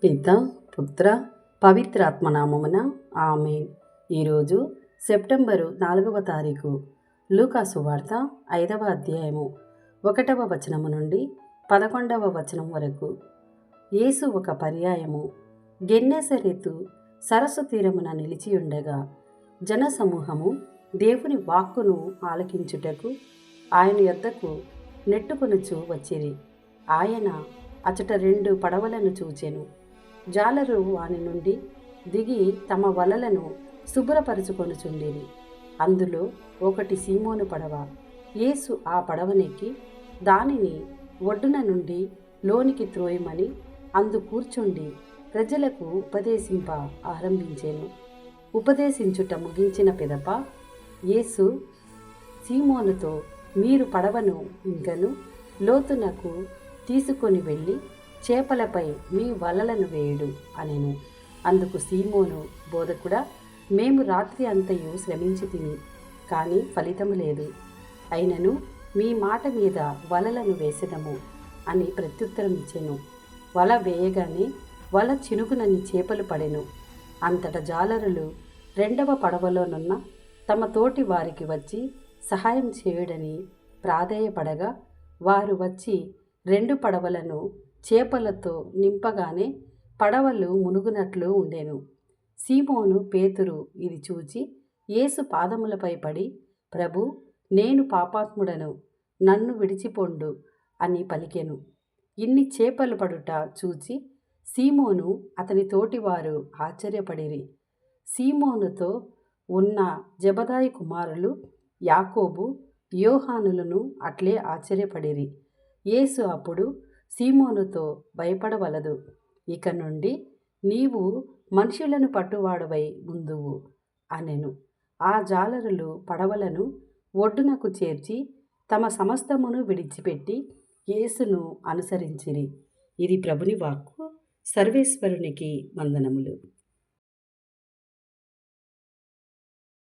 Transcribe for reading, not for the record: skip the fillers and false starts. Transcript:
పిత పుత్ర పవిత్రాత్మనామమున ఆమేన్. ఈరోజు సెప్టెంబరు 4వ తారీఖు. లూకా సువార్త 5వ అధ్యాయము 1వ వచనము నుండి 11వ వచనం వరకు. యేసు ఒక పర్యాయము గెన్నెసరెతు సరస్సు తీరమున నిలిచియుండగా జనసమూహము దేవుని వాక్కును ఆలకించుటకు ఆయన యొద్దకు నెట్టుకొనుచు వచ్చిరి. ఆయన అచట 2 పడవలను చూచెను. జాలరు వాని నుండి దిగి తమ వలలను శుభ్రపరుచుకొనుచుండిరి. అందులో ఒకటి సీమోను పడవ. యేసు ఆ పడవనెక్కి దానిని ఒడ్డున నుండి లోనికి త్రోయమని అందు కూర్చుండి ప్రజలకు ఉపదేశింప ఆరంభించెను. ఉపదేశించుట ముగించిన పిదప యేసు సీమోనుతో, మీరు పడవను ఇంకను లోతునకు తీసుకొని వెళ్ళి చేపలపై మీ వలలను వేయుడు అనెను. అందుకు సీమోను, బోధకుడా, మేము రాత్రి అంతయు శ్రమించితిమి, కానీ ఫలితము లేదు. అయినను మీ మాట మీద వలలను వేసెదము అని ప్రత్యుత్తరం ఇచ్చెను. వల వేయగానే వల చినుకునన్ని చేపలు పడెను. అంతట జాలరులు 2వ పడవలోనున్న తమ తోటి వారికి వచ్చి సహాయం చేయుడని ప్రాధేయపడగా వారు వచ్చి 2 పడవలను చేపలతో నింపగానే పడవలు మునుగునట్లు ఉండెను. సీమోను పేతురు ఇది చూచి యేసు పాదములపై పడి, ప్రభు, నేను పాపాత్ముడను, నన్ను విడిచిపొండు అని పలికెను. ఇన్ని చేపలు పడుట చూచి సీమోను అతని తోటివారు ఆశ్చర్యపడిరి. సీమోనుతో ఉన్న జెబెదాయి కుమారులు యాకోబు, యోహానులను అట్లే ఆశ్చర్యపడిరి. యేసు అప్పుడు సీమోనుతో, భయపడవలదు, ఇక నుండి నీవు మనుషులను పట్టువాడవై ఉందువు అనెను. ఆ జాలరులు పడవలను ఒడ్డునకు చేర్చి తమ సమస్తమును విడిచిపెట్టి యేసును అనుసరించిరి. ఇది ప్రభుని వాక్కు. సర్వేశ్వరునికి వందనములు.